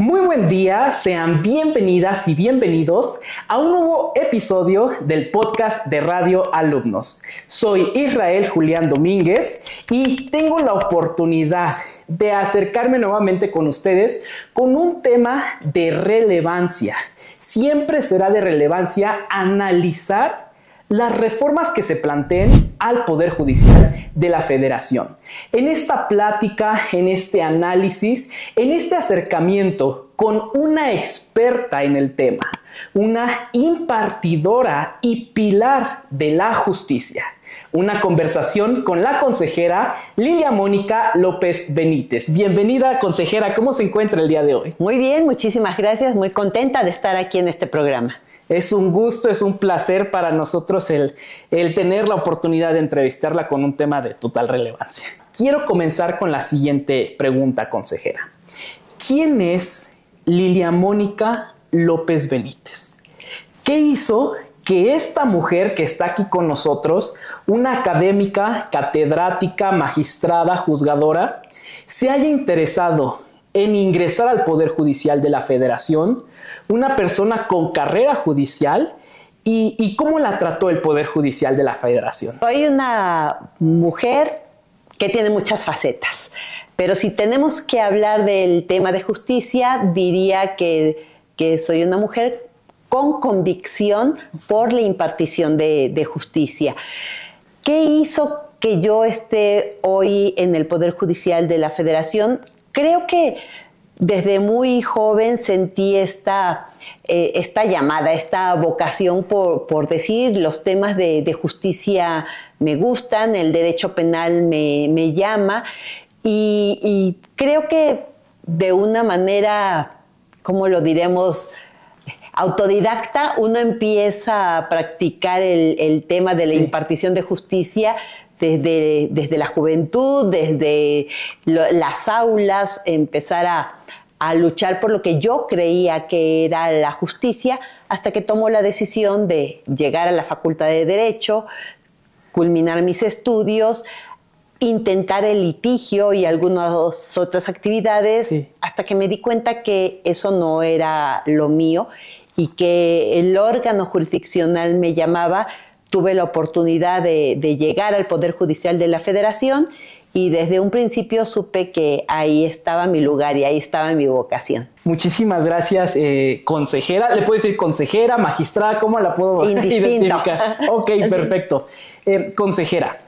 Muy buen día, sean bienvenidas y bienvenidos a un nuevo episodio del podcast de Radio Alumnos. Soy Israel Julián Domínguez y tengo la oportunidad de acercarme nuevamente con ustedes con un tema de relevancia. Siempre será de relevancia analizar las reformas que se planteen al Poder Judicial de la Federación. En esta plática, en este análisis, en este acercamiento con una experta en el tema, una impartidora y pilar de la justicia. Una conversación con la consejera Lilia Mónica López Benítez. Bienvenida, consejera. ¿Cómo se encuentra el día de hoy? Muy bien, muchísimas gracias. Muy contenta de estar aquí en este programa. Es un gusto, es un placer para nosotros el tener la oportunidad de entrevistarla con un tema de total relevancia. Quiero comenzar con la siguiente pregunta, consejera. ¿Quién es Lilia Mónica López Benítez? ¿Qué hizo que esta mujer que está aquí con nosotros, una académica, catedrática, magistrada, juzgadora, se haya interesado en ingresar al Poder Judicial de la Federación, una persona con carrera judicial, y cómo la trató el Poder Judicial de la Federación? Soy una mujer que tiene muchas facetas, pero si tenemos que hablar del tema de justicia, diría que soy una mujer con convicción por la impartición de justicia. ¿Qué hizo que yo esté hoy en el Poder Judicial de la Federación? Creo que desde muy joven sentí esta llamada, esta vocación por decir los temas de justicia me gustan, el derecho penal me llama y creo que de una manera, ¿cómo lo diremos?, autodidacta, uno empieza a practicar el tema de la impartición de justicia desde la juventud, desde las aulas, empezar a luchar por lo que yo creía que era la justicia, hasta que tomó la decisión de llegar a la Facultad de Derecho, culminar mis estudios, intentar el litigio y algunas otras actividades, hasta que me di cuenta que eso no era lo mío y que el órgano jurisdiccional me llamaba. Tuve la oportunidad de llegar al Poder Judicial de la Federación y desde un principio supe que ahí estaba mi lugar y ahí estaba mi vocación. Muchísimas gracias, consejera. ¿Le puedo decir consejera, magistrada? ¿Cómo la puedo identificar? Ok, perfecto. Consejera,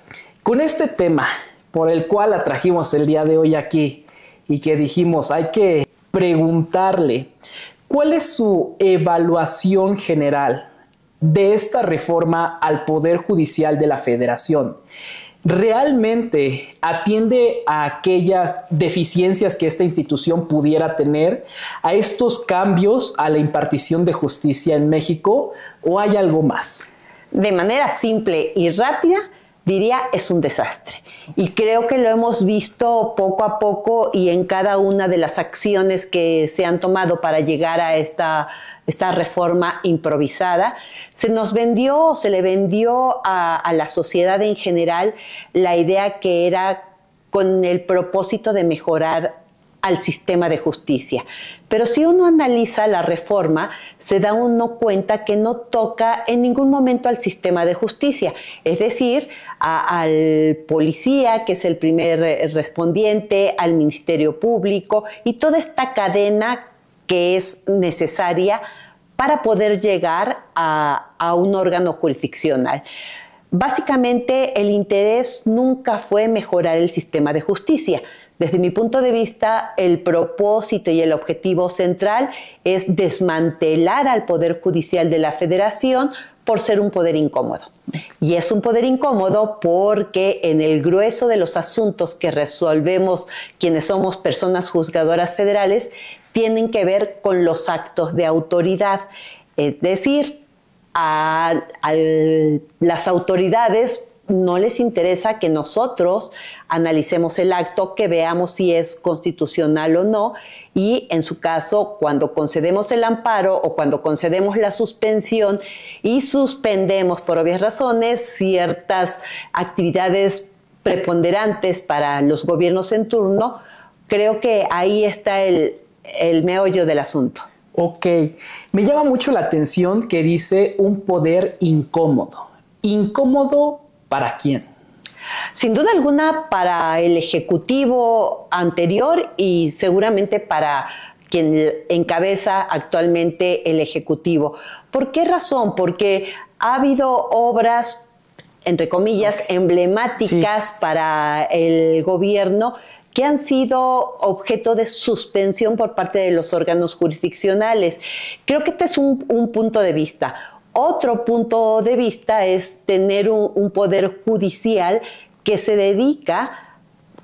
con este tema por el cual la trajimos el día de hoy aquí y que dijimos hay que preguntarle, ¿cuál es su evaluación general de esta reforma al Poder Judicial de la Federación? ¿Realmente atiende a aquellas deficiencias que esta institución pudiera tener, a estos cambios a la impartición de justicia en México, o hay algo más? De manera simple y rápida, diría, es un desastre. Y creo que lo hemos visto poco a poco y en cada una de las acciones que se han tomado para llegar a esta reforma improvisada. Se le vendió a la sociedad en general la idea que era con el propósito de mejorar al sistema de justicia. Pero si uno analiza la reforma, se da uno cuenta que no toca en ningún momento al sistema de justicia, es decir, al policía, que es el primer respondiente, al Ministerio Público y toda esta cadena que es necesaria para poder llegar a un órgano jurisdiccional. Básicamente, el interés nunca fue mejorar el sistema de justicia. Desde mi punto de vista, el propósito y el objetivo central es desmantelar al Poder Judicial de la Federación por ser un poder incómodo. Y es un poder incómodo porque en el grueso de los asuntos que resolvemos quienes somos personas juzgadoras federales, tienen que ver con los actos de autoridad. Es decir, a las autoridades no les interesa que nosotros analicemos el acto, que veamos si es constitucional o no, y en su caso, cuando concedemos el amparo o cuando concedemos la suspensión y suspendemos por obvias razones ciertas actividades preponderantes para los gobiernos en turno, creo que ahí está el el meollo del asunto. Ok, me llama mucho la atención que dice un poder incómodo. ¿Incómodo para quién? Sin duda alguna para el Ejecutivo anterior y seguramente para quien encabeza actualmente el Ejecutivo. ¿Por qué razón? Porque ha habido obras, entre comillas, emblemáticas para el gobierno que han sido objeto de suspensión por parte de los órganos jurisdiccionales. Creo que este es un punto de vista. Otro punto de vista es tener un poder judicial que se dedica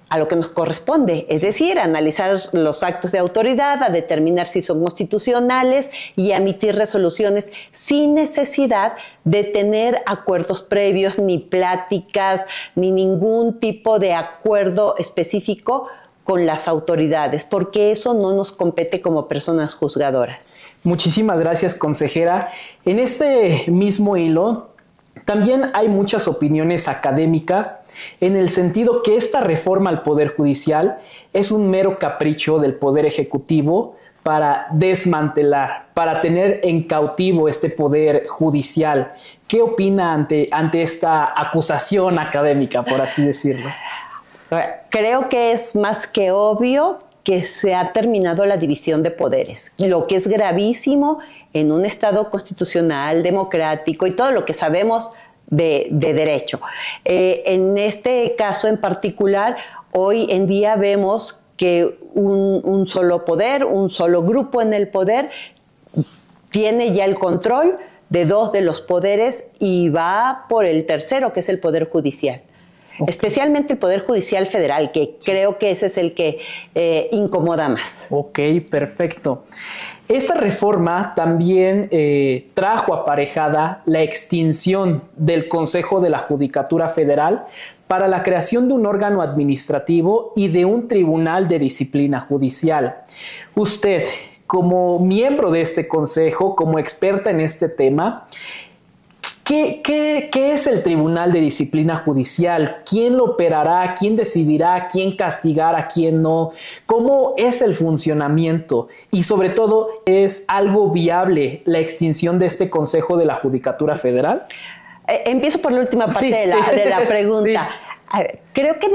a lo que nos corresponde, es decir, a analizar los actos de autoridad, a determinar si son constitucionales y a emitir resoluciones sin necesidad de tener acuerdos previos, ni pláticas, ni ningún tipo de acuerdo específico con las autoridades, porque eso no nos compete como personas juzgadoras. Muchísimas gracias, consejera. En este mismo hilo, también hay muchas opiniones académicas en el sentido que esta reforma al Poder Judicial es un mero capricho del Poder Ejecutivo para desmantelar, para tener en cautivo este Poder Judicial. ¿Qué opina ante esta acusación académica, por así decirlo? Creo que es más que obvio que se ha terminado la división de poderes, lo que es gravísimo en un Estado constitucional, democrático y todo lo que sabemos de derecho. En este caso en particular, hoy en día vemos que un solo poder, un solo grupo en el poder, tiene ya el control de dos de los poderes y va por el tercero, que es el Poder Judicial. Okay. Especialmente el Poder Judicial Federal, que creo que ese es el que incomoda más. Ok, perfecto. Esta reforma también trajo aparejada la extinción del Consejo de la Judicatura Federal para la creación de un órgano administrativo y de un tribunal de disciplina judicial. Usted, como miembro de este consejo, como experta en este tema, ¿Qué es el Tribunal de Disciplina Judicial? ¿Quién lo operará? ¿Quién decidirá? ¿Quién castigará? ¿Quién no? ¿Cómo es el funcionamiento? Y sobre todo, ¿es algo viable la extinción de este Consejo de la Judicatura Federal? Empiezo por la última parte de la pregunta. Sí. Creo que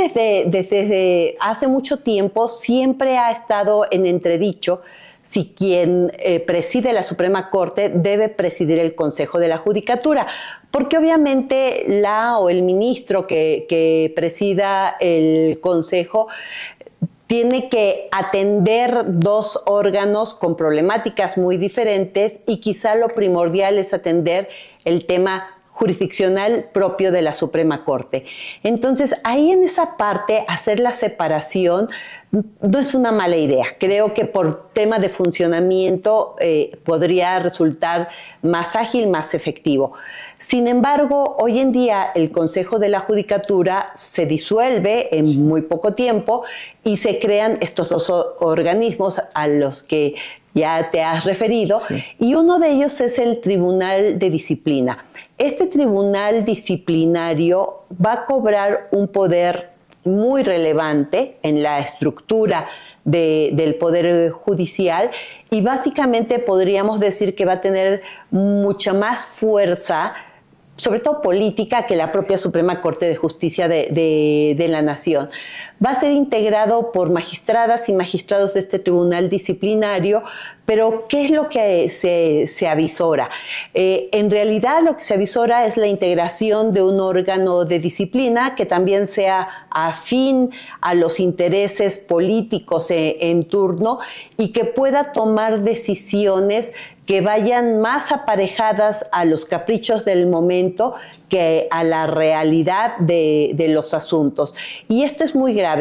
desde hace mucho tiempo siempre ha estado en entredicho si quien preside la Suprema Corte debe presidir el Consejo de la Judicatura, porque obviamente la o el ministro que presida el Consejo tiene que atender dos órganos con problemáticas muy diferentes y quizá lo primordial es atender el tema jurisdiccional propio de la Suprema Corte. Entonces, ahí en esa parte, hacer la separación no es una mala idea. Creo que por tema de funcionamiento podría resultar más ágil, más efectivo. Sin embargo, hoy en día el Consejo de la Judicatura se disuelve en muy poco tiempo y se crean estos dos organismos a los que ya te has referido, sí. Y uno de ellos es el Tribunal de Disciplina. Este tribunal disciplinario va a cobrar un poder muy relevante en la estructura del Poder Judicial y básicamente podríamos decir que va a tener mucha más fuerza, sobre todo política, que la propia Suprema Corte de Justicia de la Nación. Va a ser integrado por magistradas y magistrados de este tribunal disciplinario, pero ¿qué es lo que se avisora? En realidad lo que se avisora es la integración de un órgano de disciplina que también sea afín a los intereses políticos en turno y que pueda tomar decisiones que vayan más aparejadas a los caprichos del momento que a la realidad de los asuntos. Y esto es muy grave.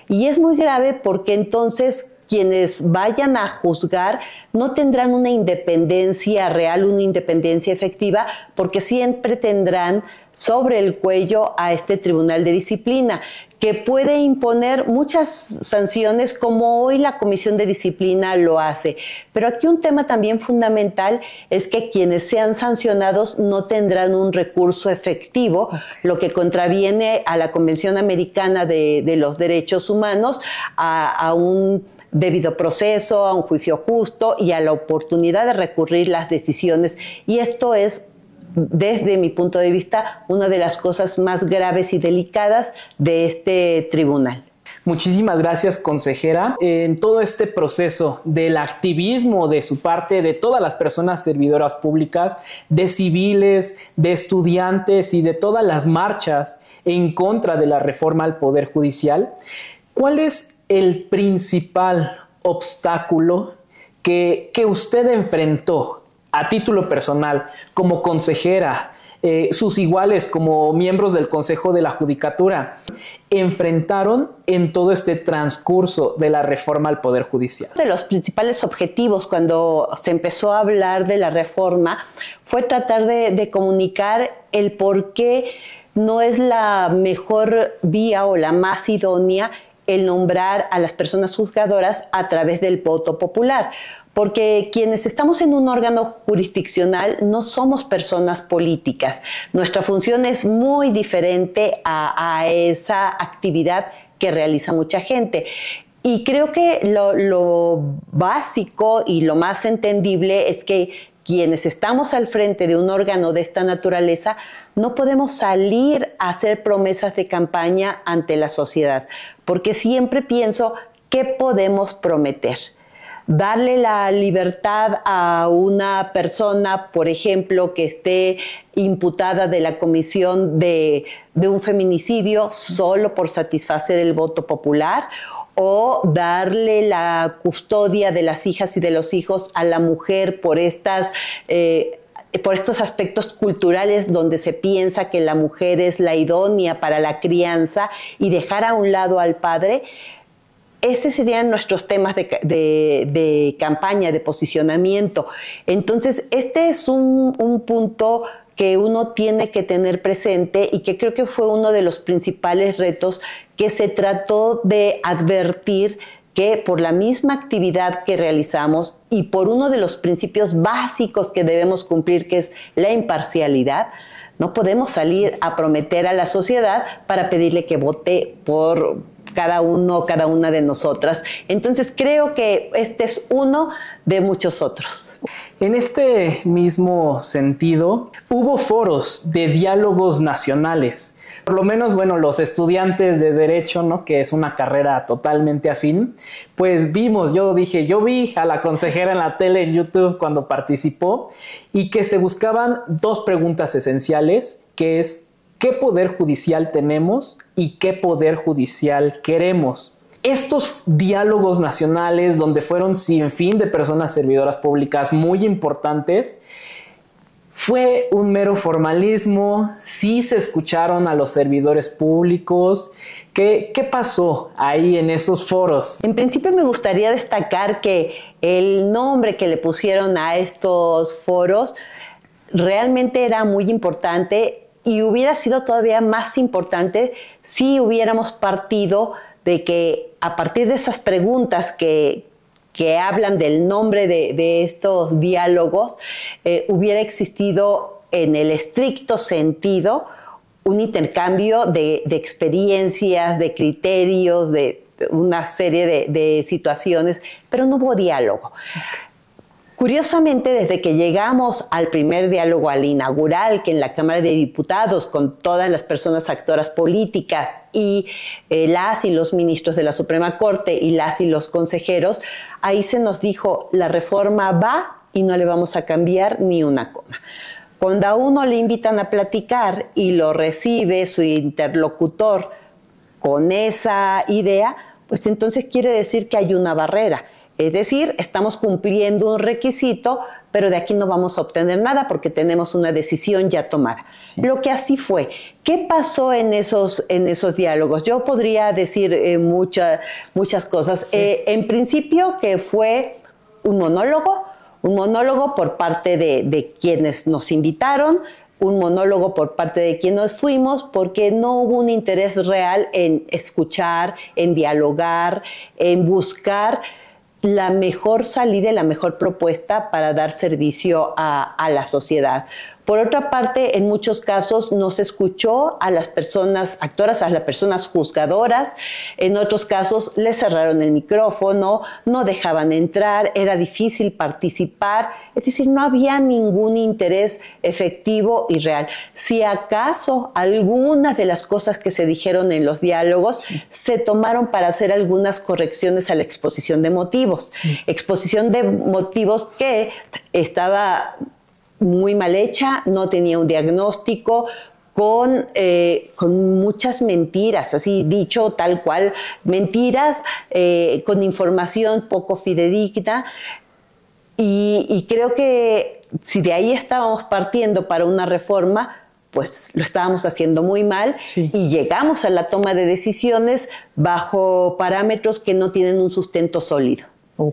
Y es muy grave porque entonces quienes vayan a juzgar no tendrán una independencia real, una independencia efectiva, porque siempre tendrán sobre el cuello a este tribunal de disciplina, que puede imponer muchas sanciones, como hoy la Comisión de Disciplina lo hace. Pero aquí un tema también fundamental es que quienes sean sancionados no tendrán un recurso efectivo, lo que contraviene a la Convención Americana de los Derechos Humanos, a un debido proceso, a un juicio justo y a la oportunidad de recurrir las decisiones. Y esto es, desde mi punto de vista, una de las cosas más graves y delicadas de este tribunal. Muchísimas gracias, consejera. En todo este proceso del activismo de su parte, de todas las personas servidoras públicas, de civiles, de estudiantes y de todas las marchas en contra de la reforma al Poder Judicial, ¿cuál es el principal obstáculo que usted enfrentó a título personal, como consejera, sus iguales como miembros del Consejo de la Judicatura, enfrentaron en todo este transcurso de la reforma al Poder Judicial? Uno de los principales objetivos cuando se empezó a hablar de la reforma fue tratar de comunicar el por qué no es la mejor vía o la más idónea el nombrar a las personas juzgadoras a través del voto popular. Porque quienes estamos en un órgano jurisdiccional no somos personas políticas. Nuestra función es muy diferente a esa actividad que realiza mucha gente. Y creo que lo básico y lo más entendible es que quienes estamos al frente de un órgano de esta naturaleza no podemos salir a hacer promesas de campaña ante la sociedad, porque siempre pienso, ¿qué podemos prometer? Darle la libertad a una persona, por ejemplo, que esté imputada de la comisión de un feminicidio solo por satisfacer el voto popular, o darle la custodia de las hijas y de los hijos a la mujer por estos aspectos culturales donde se piensa que la mujer es la idónea para la crianza, y dejar a un lado al padre. Estos serían nuestros temas de campaña, de posicionamiento. Entonces, este es un punto que uno tiene que tener presente y que creo que fue uno de los principales retos que se trató de advertir, que por la misma actividad que realizamos y por uno de los principios básicos que debemos cumplir, que es la imparcialidad, no podemos salir a prometer a la sociedad para pedirle que vote por cada uno o cada una de nosotras. Entonces creo que este es uno de muchos otros. En este mismo sentido, hubo foros de diálogos nacionales. Por lo menos, bueno, los estudiantes de Derecho, ¿no?, que es una carrera totalmente afín, pues yo vi a la consejera en la tele, en YouTube, cuando participó, y que se buscaban dos preguntas esenciales, que es: ¿qué poder judicial tenemos y qué poder judicial queremos? Estos diálogos nacionales, donde fueron sin fin de personas servidoras públicas muy importantes, ¿fue un mero formalismo? ¿Sí se escucharon a los servidores públicos? ¿Qué pasó ahí en esos foros? En principio me gustaría destacar que el nombre que le pusieron a estos foros realmente era muy importante, y hubiera sido todavía más importante si hubiéramos partido de que, a partir de esas preguntas que hablan del nombre de estos diálogos, hubiera existido en el estricto sentido un intercambio de experiencias, de criterios, de una serie de situaciones, pero no hubo diálogo. Curiosamente, desde que llegamos al primer diálogo, al inaugural, que en la Cámara de Diputados, con todas las personas actoras políticas y las y los ministros de la Suprema Corte y las y los consejeros, ahí se nos dijo: la reforma va y no le vamos a cambiar ni una coma. Cuando a uno le invitan a platicar y lo recibe su interlocutor con esa idea, pues entonces quiere decir que hay una barrera. Es decir, estamos cumpliendo un requisito, pero de aquí no vamos a obtener nada porque tenemos una decisión ya tomada. Sí. Lo que así fue. ¿Qué pasó en esos diálogos? Yo podría decir muchas cosas. Sí. En principio, que fue un monólogo por parte de quienes nos invitaron, un monólogo por parte de quien nos fuimos, porque no hubo un interés real en escuchar, en dialogar, en buscar la mejor salida y la mejor propuesta para dar servicio a la sociedad. Por otra parte, en muchos casos no se escuchó a las personas actoras, a las personas juzgadoras. En otros casos les cerraron el micrófono, no dejaban entrar, era difícil participar. Es decir, no había ningún interés efectivo y real. Si acaso algunas de las cosas que se dijeron en los diálogos se tomaron para hacer algunas correcciones a la exposición de motivos. Exposición de motivos que estaba muy mal hecha, no tenía un diagnóstico, con muchas mentiras, así dicho tal cual, mentiras, con información poco fidedigna, y creo que si de ahí estábamos partiendo para una reforma, pues lo estábamos haciendo muy mal y llegamos a la toma de decisiones bajo parámetros que no tienen un sustento sólido.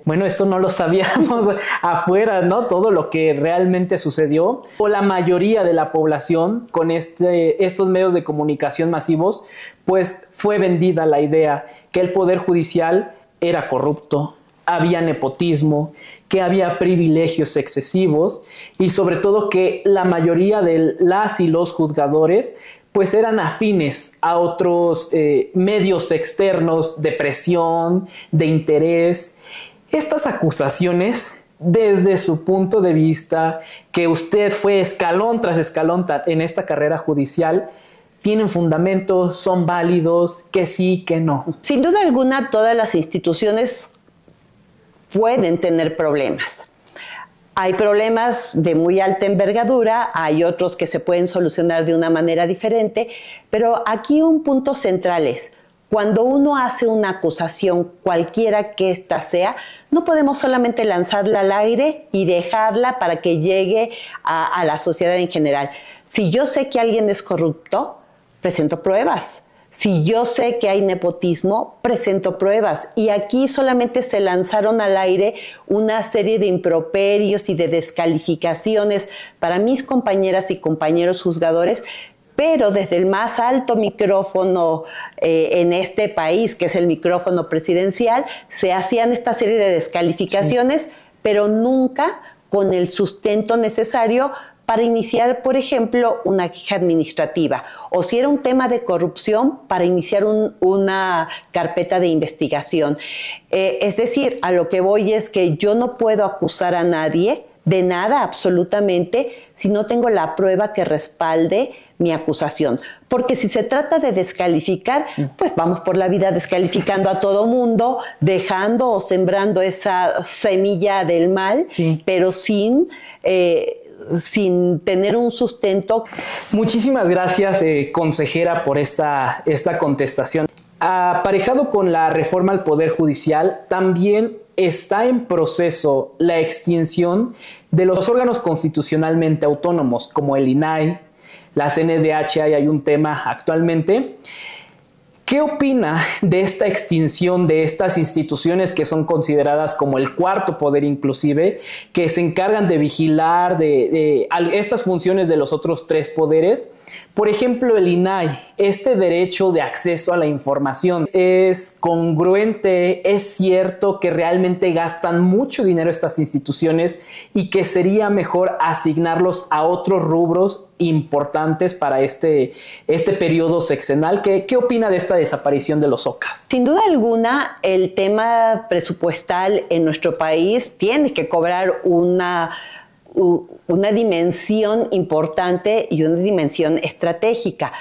Bueno, esto no lo sabíamos afuera, ¿no? Todo lo que realmente sucedió. O la mayoría de la población con estos medios de comunicación masivos, pues fue vendida la idea que el Poder Judicial era corrupto, había nepotismo, que había privilegios excesivos y sobre todo que la mayoría de las y los juzgadores pues eran afines a otros medios externos de presión, de interés. Estas acusaciones, desde su punto de vista, que usted fue escalón tras escalón en esta carrera judicial, ¿tienen fundamentos? ¿Son válidos? ¿Que sí, que no? Sin duda alguna, todas las instituciones pueden tener problemas. Hay problemas de muy alta envergadura, hay otros que se pueden solucionar de una manera diferente, pero aquí un punto central es: cuando uno hace una acusación, cualquiera que ésta sea, no podemos solamente lanzarla al aire y dejarla para que llegue a la sociedad en general. Si yo sé que alguien es corrupto, presento pruebas. Si yo sé que hay nepotismo, presento pruebas. Y aquí solamente se lanzaron al aire una serie de improperios y de descalificaciones para mis compañeras y compañeros juzgadores, pero desde el más alto micrófono en este país, que es el micrófono presidencial, se hacían esta serie de descalificaciones, pero nunca con el sustento necesario para iniciar, por ejemplo, una queja administrativa, o si era un tema de corrupción, para iniciar una carpeta de investigación. Es decir, a lo que voy es que yo no puedo acusar a nadie de nada absolutamente si no tengo la prueba que respalde mi acusación. Porque si se trata de descalificar, pues vamos por la vida descalificando a todo mundo, dejando o sembrando esa semilla del mal, pero sin tener un sustento. Muchísimas gracias, consejera, por esta contestación. Aparejado con la reforma al Poder Judicial, también está en proceso la extinción de los órganos constitucionalmente autónomos, como el INAI, la CNDH, hay un tema actualmente. ¿Qué opina de esta extinción de estas instituciones que son consideradas como el cuarto poder inclusive, que se encargan de vigilar de estas funciones de los otros tres poderes? Por ejemplo, el INAI, este derecho de acceso a la información, ¿es congruente? ¿Es cierto que realmente gastan mucho dinero estas instituciones y que sería mejor asignarlos a otros rubros importantes para este periodo sexenal? ¿Qué opina de esta desaparición de los OCAS? Sin duda alguna, el tema presupuestal en nuestro país tiene que cobrar una dimensión importante y una dimensión estratégica.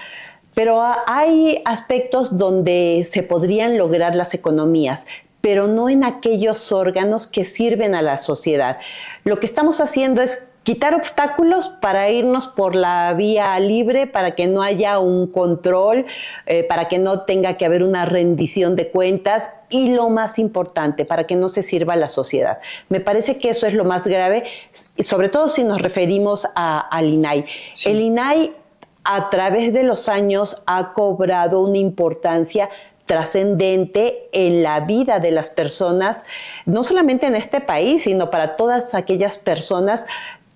Pero hay aspectos donde se podrían lograr las economías, pero no en aquellos órganos que sirven a la sociedad. Lo que estamos haciendo es quitar obstáculos para irnos por la vía libre, para que no haya un control, para que no tenga que haber una rendición de cuentas y, lo más importante, para que no se sirva a la sociedad. Me parece que eso es lo más grave, sobre todo si nos referimos al INAI. Sí. El INAI, a través de los años, ha cobrado una importancia trascendente en la vida de las personas, no solamente en este país, sino para todas aquellas personas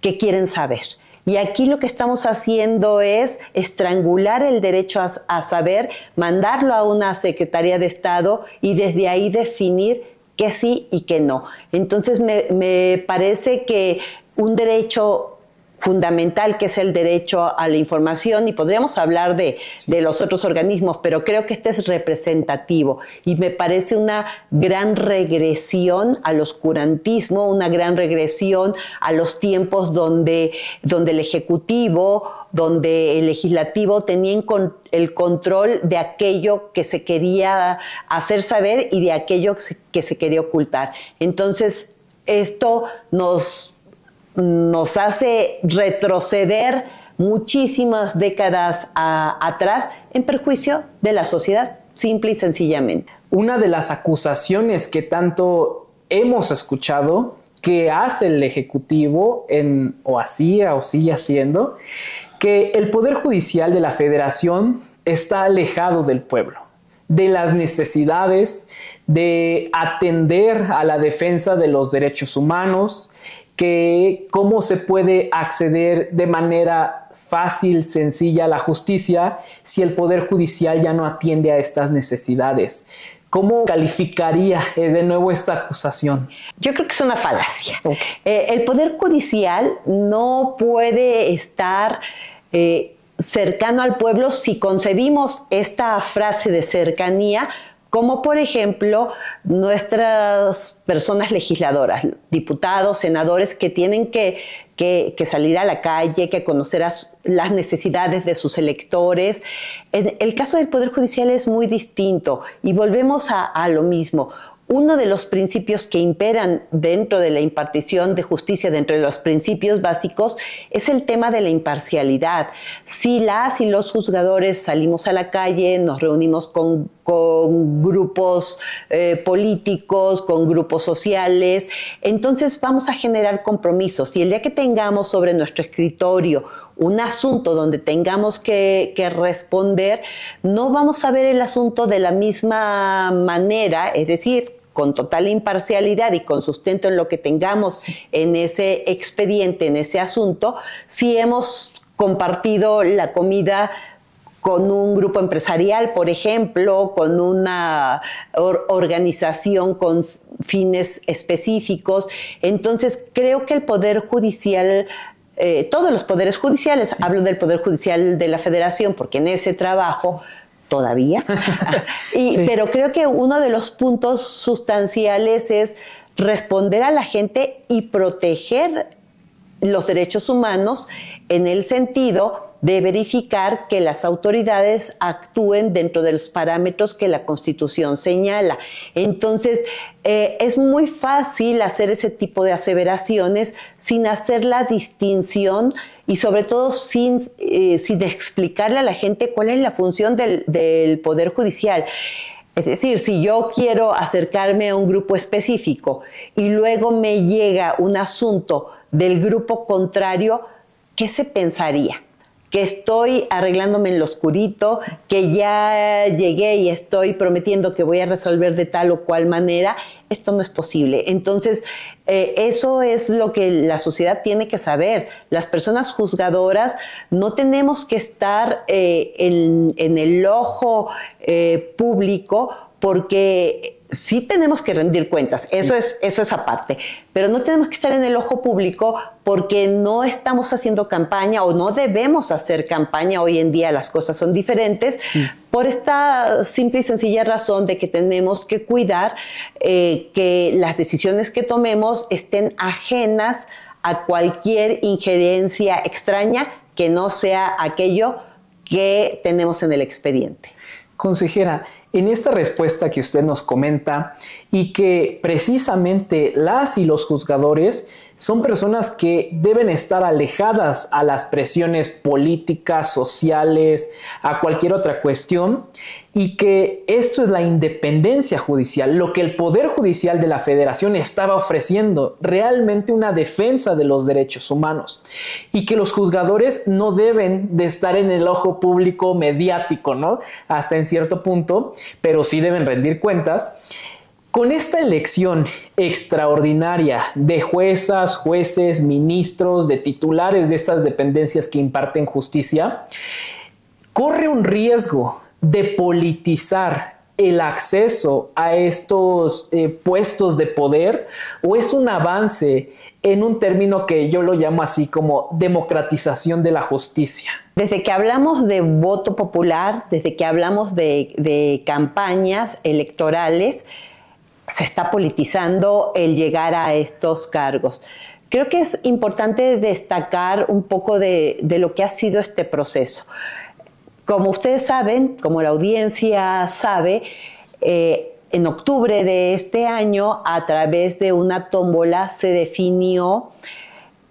que quieren saber. Y aquí lo que estamos haciendo es estrangular el derecho a saber, mandarlo a una Secretaría de Estado y desde ahí definir qué sí y qué no. Entonces me parece que un derecho fundamental, que es el derecho a la información, y podríamos hablar de los otros organismos, pero creo que este es representativo y me parece una gran regresión al oscurantismo, una gran regresión a los tiempos donde el Ejecutivo, donde el Legislativo tenían el control de aquello que se quería hacer saber y de aquello que se quería ocultar. Entonces, esto nos hace retroceder muchísimas décadas atrás en perjuicio de la sociedad, simple y sencillamente. Una de las acusaciones que tanto hemos escuchado que hace el Ejecutivo, o hacía o sigue haciendo, que el Poder Judicial de la Federación está alejado del pueblo, de las necesidades, de atender a la defensa de los derechos humanos, que cómo se puede acceder de manera fácil, sencilla a la justicia si el Poder Judicial ya no atiende a estas necesidades. ¿Cómo calificaría de nuevo esta acusación? Yo creo que es una falacia. Okay. El Poder Judicial no puede estar cercano al pueblo si concebimos esta frase de cercanía como por ejemplo nuestras personas legisladoras, diputados, senadores que tienen que salir a la calle, que conocer las necesidades de sus electores. El caso del Poder Judicial es muy distinto y volvemos a lo mismo. Uno de los principios que imperan dentro de la impartición de justicia, dentro de los principios básicos, es el tema de la imparcialidad. Si las y los juzgadores salimos a la calle, nos reunimos con grupos políticos, con grupos sociales, entonces vamos a generar compromisos. Y el día que tengamos sobre nuestro escritorio un asunto donde tengamos que responder, no vamos a ver el asunto de la misma manera, es decir, con total imparcialidad y con sustento en lo que tengamos en ese expediente, en ese asunto, si hemos compartido la comida con un grupo empresarial, por ejemplo, con una organización con fines específicos. Entonces, creo que el Poder Judicial, todos los poderes judiciales, sí. Hablo del Poder Judicial de la Federación, porque en ese trabajo todavía, sí. Pero creo que uno de los puntos sustanciales es responder a la gente y proteger los derechos humanos en el sentido de verificar que las autoridades actúen dentro de los parámetros que la Constitución señala. Entonces, es muy fácil hacer ese tipo de aseveraciones sin hacer la distinción y sobre todo sin explicarle a la gente cuál es la función del Poder Judicial. Es decir, si yo quiero acercarme a un grupo específico y luego me llega un asunto del grupo contrario, ¿qué se pensaría? Que estoy arreglándome en lo oscurito, que ya llegué y estoy prometiendo que voy a resolver de tal o cual manera. Esto no es posible. Entonces, eso es lo que la sociedad tiene que saber. Las personas juzgadoras no tenemos que estar en el ojo público porque sí tenemos que rendir cuentas, eso es aparte, pero no tenemos que estar en el ojo público porque no estamos haciendo campaña o no debemos hacer campaña. Hoy en día las cosas son diferentes, sí. Por esta simple y sencilla razón de que tenemos que cuidar que las decisiones que tomemos estén ajenas a cualquier injerencia extraña que no sea aquello que tenemos en el expediente. Consejera, en esta respuesta que usted nos comenta y que precisamente las y los juzgadores son personas que deben estar alejadas a las presiones políticas, sociales, a cualquier otra cuestión, y que esto es la independencia judicial, lo que el Poder Judicial de la Federación estaba ofreciendo, realmente una defensa de los derechos humanos, y que los juzgadores no deben de estar en el ojo público mediático, ¿no? Hasta en cierto punto, pero sí deben rendir cuentas. Con esta elección extraordinaria de juezas, jueces, ministros, de titulares de estas dependencias que imparten justicia, corre un riesgo de politizar el acceso a estos puestos de poder, o es un avance en un término que yo lo llamo así como democratización de la justicia. Desde que hablamos de voto popular, desde que hablamos de campañas electorales, se está politizando el llegar a estos cargos. Creo que es importante destacar un poco de lo que ha sido este proceso. Como ustedes saben, como la audiencia sabe, en octubre de este año, a través de una tómbola, se definió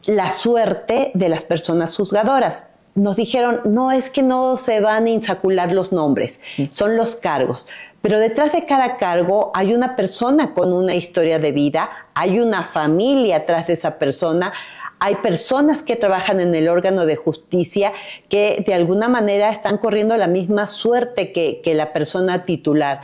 la suerte de las personas juzgadoras. Nos dijeron, no es que no se van a insacular los nombres, sí, son los cargos. Pero detrás de cada cargo hay una persona con una historia de vida, hay una familia atrás de esa persona, hay personas que trabajan en el órgano de justicia que de alguna manera están corriendo la misma suerte que la persona titular.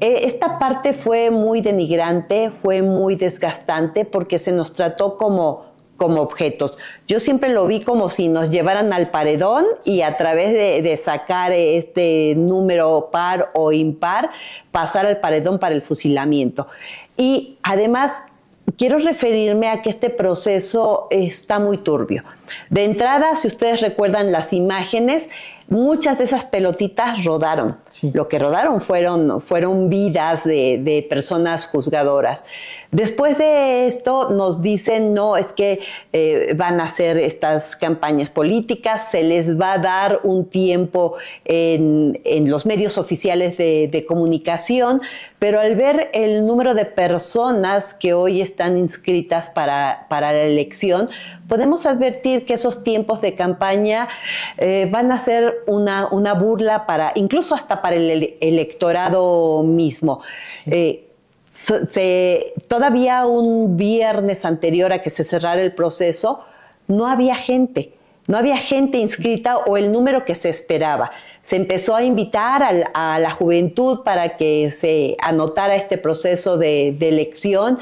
Esta parte fue muy denigrante, fue muy desgastante porque se nos trató como objetos. Yo siempre lo vi como si nos llevaran al paredón y a través de sacar este número par o impar, pasar al paredón para el fusilamiento. Y además, quiero referirme a que este proceso está muy turbio. De entrada, si ustedes recuerdan las imágenes, muchas de esas pelotitas rodaron. Sí. Lo que rodaron fueron vidas de personas juzgadoras. Después de esto nos dicen, no, es que van a hacer estas campañas políticas, se les va a dar un tiempo en los medios oficiales de comunicación, pero al ver el número de personas que hoy están inscritas para la elección, podemos advertir que esos tiempos de campaña van a ser una burla incluso hasta para el electorado mismo. Todavía un viernes anterior a que se cerrara el proceso, no había gente inscrita o el número que se esperaba. Se empezó a invitar a la juventud para que se anotara este proceso de elección,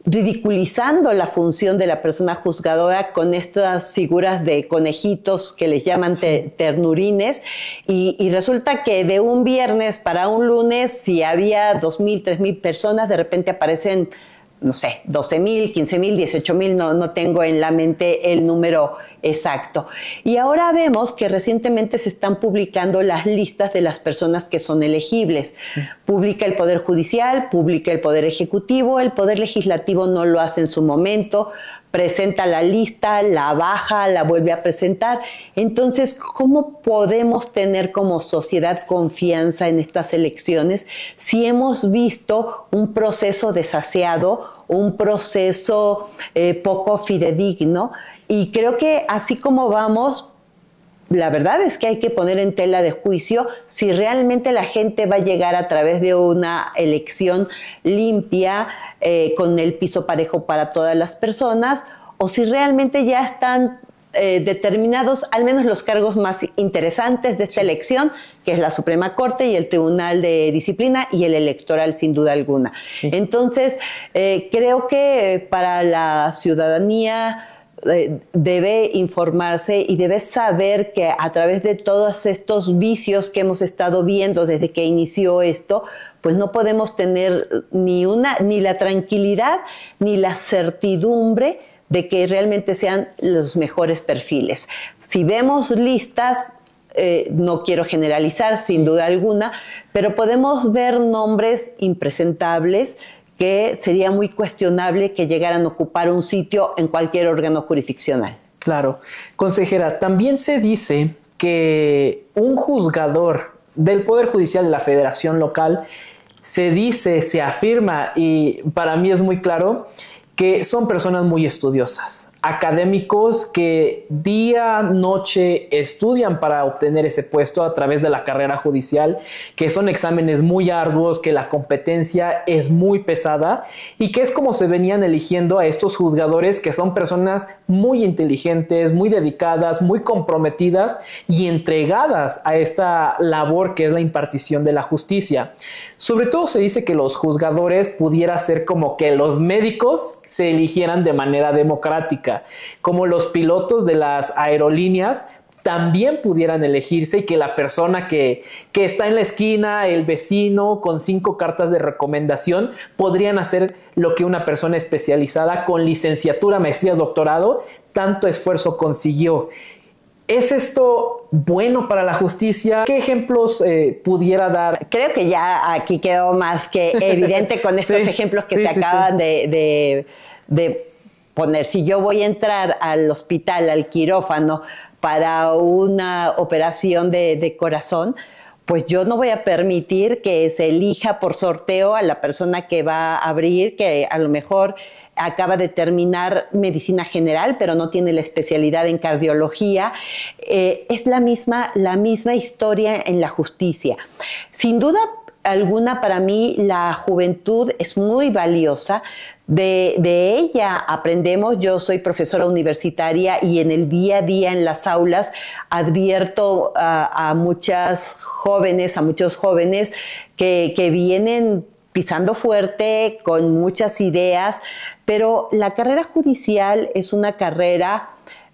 ridiculizando la función de la persona juzgadora con estas figuras de conejitos que les llaman ternurines, y resulta que de un viernes para un lunes, si había 2,000, 3,000 personas, de repente aparecen, no sé, 12,000, 15,000, 18,000, no tengo en la mente el número exacto. Y ahora vemos que recientemente se están publicando las listas de las personas que son elegibles. Sí. Publica el Poder Judicial, publica el Poder Ejecutivo, el Poder Legislativo no lo hace en su momento, presenta la lista, la baja, la vuelve a presentar. Entonces, ¿cómo podemos tener como sociedad confianza en estas elecciones si hemos visto un proceso desaseado, un proceso poco fidedigno? Y creo que así como vamos, la verdad es que hay que poner en tela de juicio si realmente la gente va a llegar a través de una elección limpia, con el piso parejo para todas las personas, o si realmente ya están determinados al menos los cargos más interesantes de esta elección, que es la Suprema Corte y el Tribunal de Disciplina y el electoral, sin duda alguna. Sí. Entonces, creo que para la ciudadanía debe informarse y debe saber que a través de todos estos vicios que hemos estado viendo desde que inició esto, pues no podemos tener ni la tranquilidad ni la certidumbre de que realmente sean los mejores perfiles. Si vemos listas, no quiero generalizar sin duda alguna, pero podemos ver nombres impresentables que sería muy cuestionable que llegaran a ocupar un sitio en cualquier órgano jurisdiccional. Claro. Consejera, también se dice que un juzgador del Poder Judicial de la Federación Local se afirma, y para mí es muy claro, que son personas muy estudiosas. académicos que día, noche estudian para obtener ese puesto a través de la carrera judicial, que son exámenes muy arduos, que la competencia es muy pesada y que es como se venían eligiendo a estos juzgadores, que son personas muy inteligentes, muy dedicadas, muy comprometidas y entregadas a esta labor que es la impartición de la justicia. Sobre todo se dice que los juzgadores pudiera ser como que los médicos se eligieran de manera democrática, como los pilotos de las aerolíneas también pudieran elegirse y que la persona que está en la esquina, el vecino con 5 cartas de recomendación, podrían hacer lo que una persona especializada con licenciatura, maestría, doctorado, tanto esfuerzo consiguió. ¿Es esto bueno para la justicia? ¿Qué ejemplos pudiera dar? Creo que ya aquí quedó más que evidente con estos ejemplos que se acaban de poner. Si yo voy a entrar al hospital, al quirófano, para una operación de corazón, pues yo no voy a permitir que se elija por sorteo a la persona que va a abrir, que a lo mejor acaba de terminar medicina general, pero no tiene la especialidad en cardiología. Es la misma historia en la justicia. Sin duda alguna, para mí, la juventud es muy valiosa. De ella aprendemos. Yo soy profesora universitaria y en el día a día en las aulas advierto a muchos jóvenes que vienen pisando fuerte, con muchas ideas, pero la carrera judicial es una carrera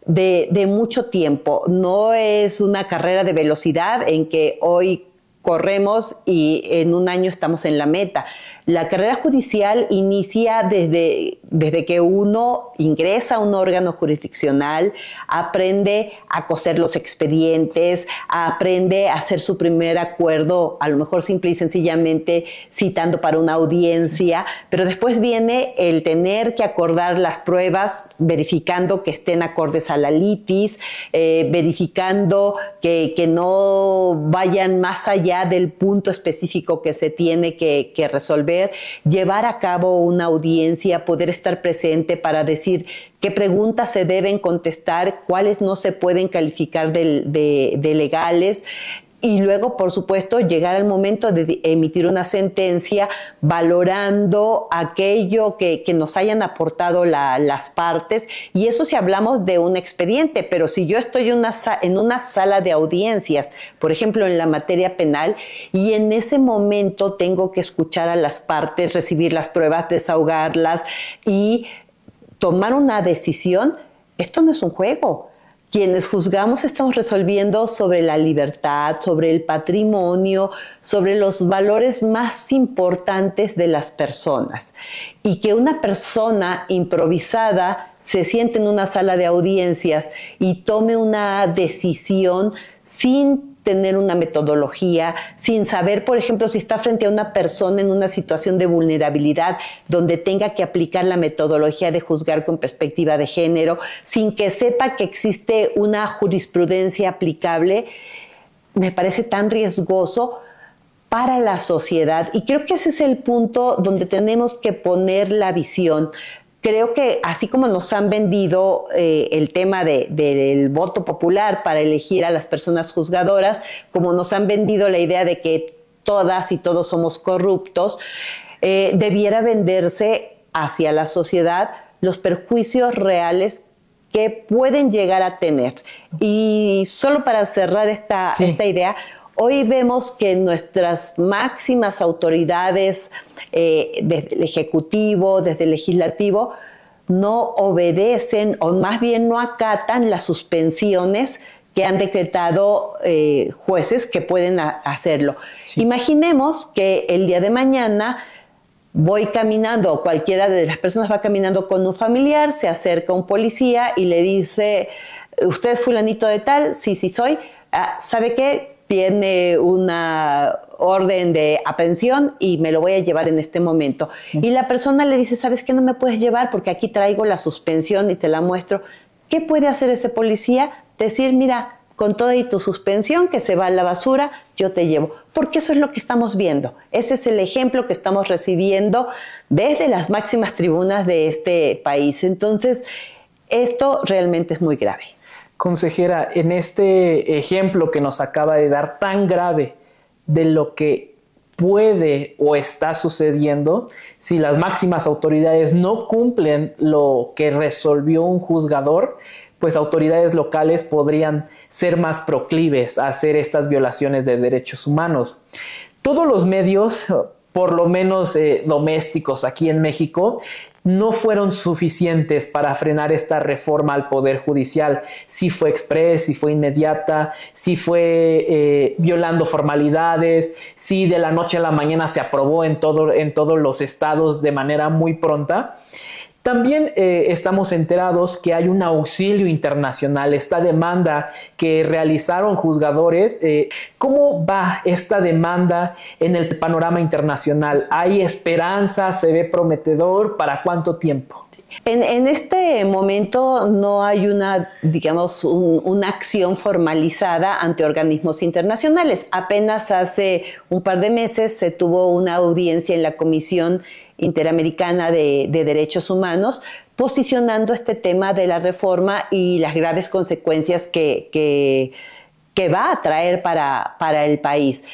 de mucho tiempo, no es una carrera de velocidad en que hoy corremos y en un año estamos en la meta. La carrera judicial inicia desde que uno ingresa a un órgano jurisdiccional, aprende a coser los expedientes, aprende a hacer su primer acuerdo, a lo mejor simple y sencillamente citando para una audiencia, pero después viene el tener que acordar las pruebas, verificando que estén acordes a la litis, verificando que no vayan más allá del punto específico que se tiene que resolver, llevar a cabo una audiencia, poder estar presente para decir qué preguntas se deben contestar, cuáles no se pueden calificar de legales. Y luego, por supuesto, llegar al momento de emitir una sentencia valorando aquello que nos hayan aportado las partes. Y eso si hablamos de un expediente, pero si yo estoy en una sala de audiencias, por ejemplo, en la materia penal, y en ese momento tengo que escuchar a las partes, recibir las pruebas, desahogarlas y tomar una decisión, esto no es un juego. Quienes juzgamos estamos resolviendo sobre la libertad, sobre el patrimonio, sobre los valores más importantes de las personas. Y que una persona improvisada se siente en una sala de audiencias y tome una decisión sin tener una metodología, sin saber, por ejemplo, si está frente a una persona en una situación de vulnerabilidad donde tenga que aplicar la metodología de juzgar con perspectiva de género, sin que sepa que existe una jurisprudencia aplicable, me parece tan riesgoso para la sociedad. Y creo que ese es el punto donde tenemos que poner la visión. Creo que así como nos han vendido el tema del voto popular para elegir a las personas juzgadoras, como nos han vendido la idea de que todas y todos somos corruptos, debiera venderse hacia la sociedad los perjuicios reales que pueden llegar a tener. Y solo para cerrar esta idea, hoy vemos que nuestras máximas autoridades, desde el Ejecutivo, desde el Legislativo, no obedecen o más bien no acatan las suspensiones que han decretado jueces que pueden hacerlo. Sí. Imaginemos que el día de mañana voy caminando, o cualquiera de las personas va caminando con un familiar, se acerca un policía y le dice, ¿usted es fulanito de tal? Sí, sí soy. ¿Sabe qué? Tiene una orden de aprehensión y me lo voy a llevar en este momento. Sí. Y la persona le dice, ¿sabes qué? No me puedes llevar porque aquí traigo la suspensión y te la muestro. ¿Qué puede hacer ese policía? Decir, mira, con toda y tu suspensión que se va a la basura, yo te llevo. Porque eso es lo que estamos viendo. Ese es el ejemplo que estamos recibiendo desde las máximas tribunas de este país. Entonces, Esto realmente es muy grave. Consejera, en este ejemplo que nos acaba de dar tan grave de lo que puede o está sucediendo, si las máximas autoridades no cumplen lo que resolvió un juzgador, pues autoridades locales podrían ser más proclives a hacer estas violaciones de derechos humanos. Todos los medios, por lo menos domésticos aquí en México, no fueron suficientes para frenar esta reforma al Poder Judicial. Si fue express, si fue inmediata, si fue violando formalidades, si de la noche a la mañana se aprobó en todos los estados de manera muy pronta. También estamos enterados que hay un auxilio internacional, esta demanda que realizaron juzgadores. ¿Cómo va esta demanda en el panorama internacional? ¿Hay esperanza? ¿Se ve prometedor? ¿Para cuánto tiempo? En este momento no hay una, digamos, una acción formalizada ante organismos internacionales. Apenas hace un par de meses se tuvo una audiencia en la Comisión Interamericana de Derechos Humanos, posicionando este tema de la reforma y las graves consecuencias que va a traer para el país.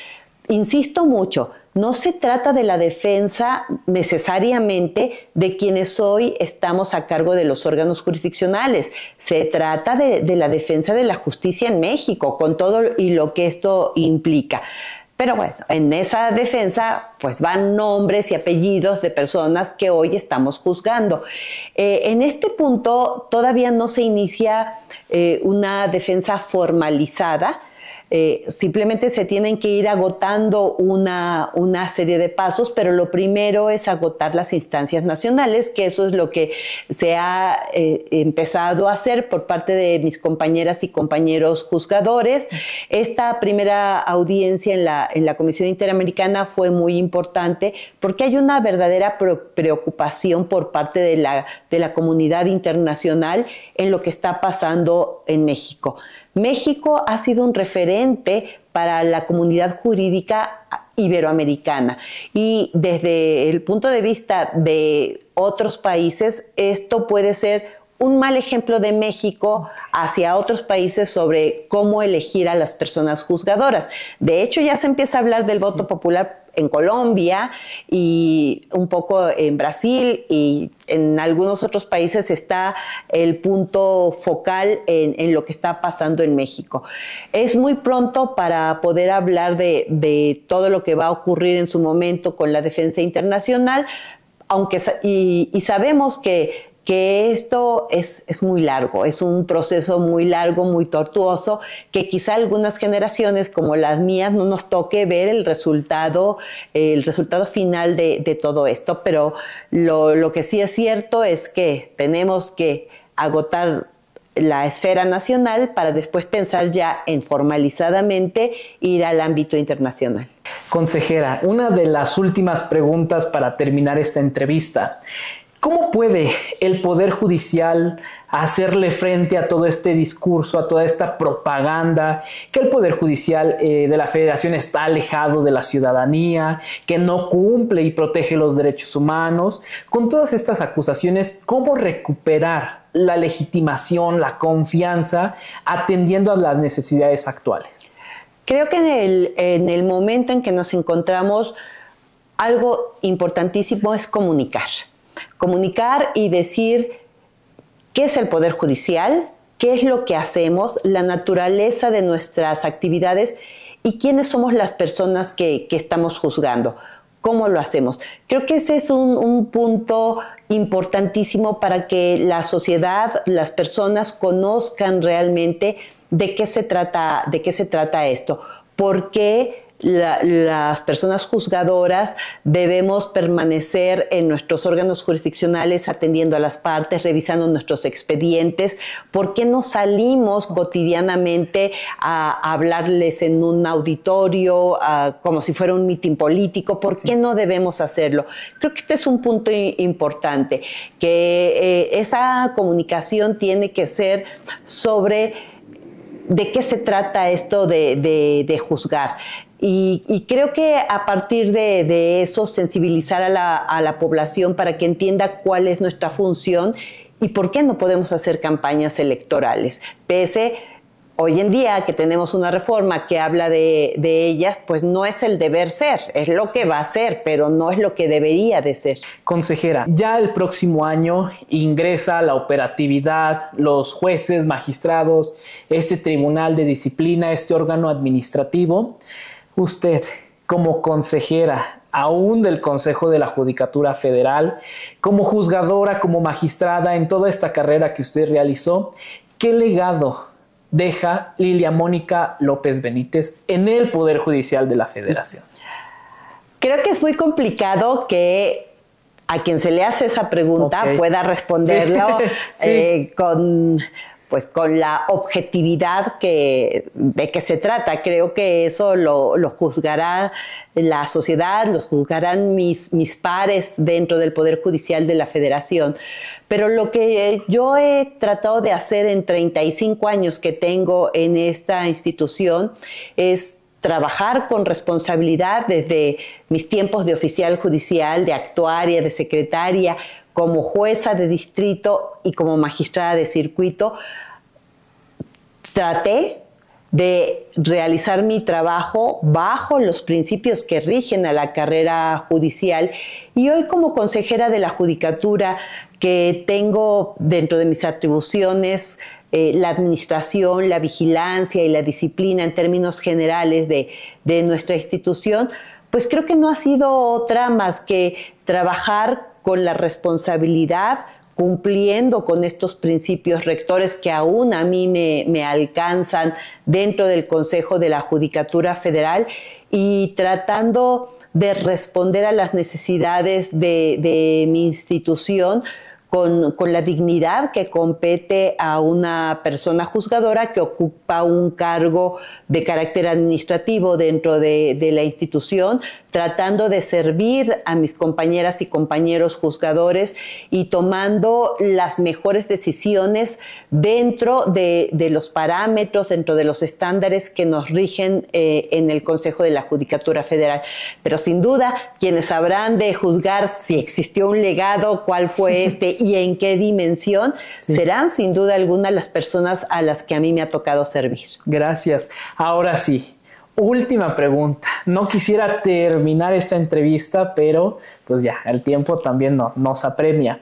Insisto mucho, no se trata de la defensa necesariamente de quienes hoy estamos a cargo de los órganos jurisdiccionales. Se trata de la defensa de la justicia en México, con todo y lo que esto implica. Pero bueno, en esa defensa pues van nombres y apellidos de personas que hoy estamos juzgando. En este punto todavía no se inicia una defensa formalizada. Simplemente se tienen que ir agotando una serie de pasos, pero lo primero es agotar las instancias nacionales, que eso es lo que se ha empezado a hacer por parte de mis compañeras y compañeros juzgadores. Esta primera audiencia en la Comisión Interamericana fue muy importante porque hay una verdadera preocupación por parte de la comunidad internacional en lo que está pasando en México. México ha sido un referente para la comunidad jurídica iberoamericana y desde el punto de vista de otros países, esto puede ser un mal ejemplo de México hacia otros países sobre cómo elegir a las personas juzgadoras. De hecho, ya se empieza a hablar del voto popular en Colombia y un poco en Brasil, y en algunos otros países está el punto focal en lo que está pasando en México. Es muy pronto para poder hablar de todo lo que va a ocurrir en su momento con la defensa internacional, aunque y sabemos que esto es muy largo, es un proceso muy largo, muy tortuoso, que quizá algunas generaciones como las mías no nos toque ver el resultado final de todo esto, pero lo que sí es cierto es que tenemos que agotar la esfera nacional para después pensar ya en formalizadamente ir al ámbito internacional. Consejera, una de las últimas preguntas para terminar esta entrevista. ¿Cómo puede el Poder Judicial hacerle frente a todo este discurso, a toda esta propaganda, que el Poder Judicial de la Federación está alejado de la ciudadanía, que no cumple y protege los derechos humanos? Con todas estas acusaciones, ¿cómo recuperar la legitimación, la confianza, atendiendo a las necesidades actuales? Creo que en el momento en que nos encontramos, algo importantísimo es comunicar. Comunicar y decir qué es el Poder Judicial, qué es lo que hacemos, la naturaleza de nuestras actividades y quiénes somos las personas que estamos juzgando, cómo lo hacemos. Creo que ese es un punto importantísimo para que la sociedad, las personas conozcan realmente de qué se trata esto, porque las personas juzgadoras debemos permanecer en nuestros órganos jurisdiccionales atendiendo a las partes, revisando nuestros expedientes. ¿Por qué no salimos cotidianamente a hablarles en un auditorio como si fuera un mitin político? ¿Por qué no debemos hacerlo? Creo que este es un punto importante, que esa comunicación tiene que ser sobre de qué se trata esto de juzgar. Y creo que a partir de eso sensibilizar a la población para que entienda cuál es nuestra función ¿Y por qué no podemos hacer campañas electorales? Pese hoy en día que tenemos una reforma que habla de ellas, pues no es el deber ser, es lo que va a ser, pero no es lo que debería de ser. Consejera, ya el próximo año ingresa la operatividad, los jueces, magistrados, este tribunal de disciplina, este órgano administrativo. Usted, como consejera, aún del Consejo de la Judicatura Federal, como juzgadora, como magistrada en toda esta carrera que usted realizó, ¿qué legado deja Lilia Mónica López Benítez en el Poder Judicial de la Federación? Creo que es muy complicado que a quien se le hace esa pregunta pueda responderlo con la objetividad de que se trata. Creo que eso lo juzgará la sociedad, los juzgarán mis pares dentro del Poder Judicial de la Federación. Pero lo que yo he tratado de hacer en 35 años que tengo en esta institución es trabajar con responsabilidad desde mis tiempos de oficial judicial, de actuaria, de secretaria, como jueza de distrito y como magistrada de circuito. Traté de realizar mi trabajo bajo los principios que rigen a la carrera judicial, y hoy como consejera de la Judicatura, que tengo dentro de mis atribuciones la administración, la vigilancia y la disciplina en términos generales de nuestra institución, pues creo que no ha sido otra más que trabajar con la responsabilidad, cumpliendo con estos principios rectores que aún a mí me alcanzan dentro del Consejo de la Judicatura Federal, y tratando de responder a las necesidades de mi institución con la dignidad que compete a una persona juzgadora que ocupa un cargo de carácter administrativo dentro de la institución, tratando de servir a mis compañeras y compañeros juzgadores y tomando las mejores decisiones dentro de los parámetros, dentro de los estándares que nos rigen en el Consejo de la Judicatura Federal. Pero sin duda, quienes habrán de juzgar si existió un legado, cuál fue y en qué dimensión, serán sin duda alguna las personas a las que a mí me ha tocado servir. Gracias. Ahora sí, última pregunta. No quisiera terminar esta entrevista, pero pues ya, el tiempo también nos apremia.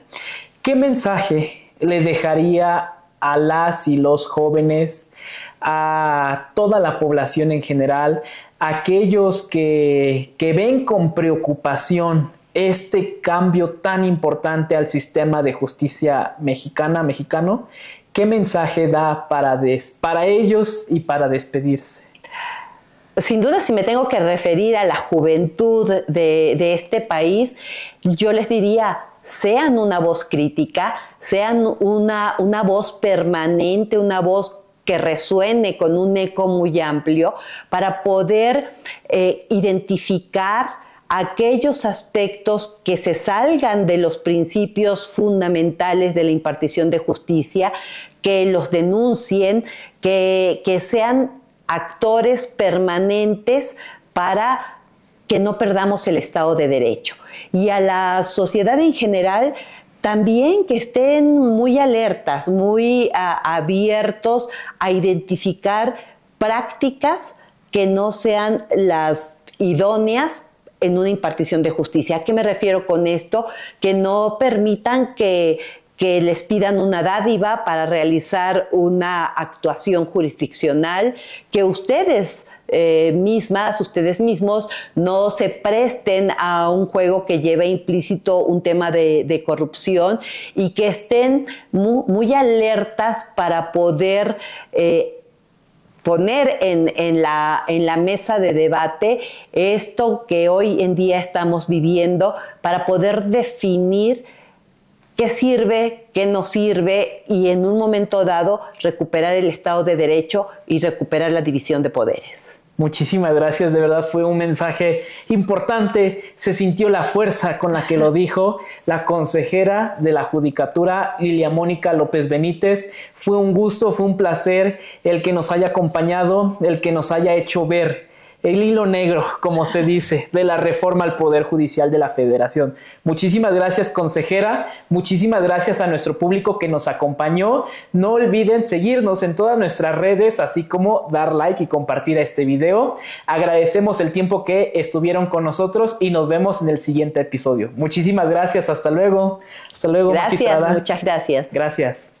¿Qué mensaje le dejaría a las y los jóvenes, a toda la población en general, a aquellos que ven con preocupación este cambio tan importante al sistema de justicia mexicano? ¿Qué mensaje da para ellos y para despedirse? Sin duda, si me tengo que referir a la juventud de este país, yo les diría: sean una voz crítica, sean una voz permanente, una voz que resuene con un eco muy amplio para poder identificar aquellos aspectos que se salgan de los principios fundamentales de la impartición de justicia, que los denuncien, que sean actores permanentes para que no perdamos el Estado de Derecho. Y a la sociedad en general también que estén muy alertas, muy abiertos a identificar prácticas que no sean las idóneas en una impartición de justicia. ¿A qué me refiero con esto? Que no permitan que les pidan una dádiva para realizar una actuación jurisdiccional, que ustedes mismos no se presten a un juego que lleve implícito un tema de corrupción, y que estén muy alertas para poder poner en la mesa de debate esto que hoy en día estamos viviendo, para poder definir qué sirve, qué no sirve, y en un momento dado recuperar el Estado de Derecho y recuperar la división de poderes. Muchísimas gracias, de verdad fue un mensaje importante, se sintió la fuerza con la que lo dijo la consejera de la Judicatura, Lilia Mónica López Benítez. Fue un gusto, fue un placer el que nos haya acompañado, el que nos haya hecho ver el hilo negro, como se dice, de la reforma al Poder Judicial de la Federación. Muchísimas gracias, consejera. Muchísimas gracias a nuestro público que nos acompañó. No olviden seguirnos en todas nuestras redes, así como dar like y compartir este video. Agradecemos el tiempo que estuvieron con nosotros y nos vemos en el siguiente episodio. Muchísimas gracias. Hasta luego. Hasta luego, Gracias, magistrada. muchas gracias. Gracias.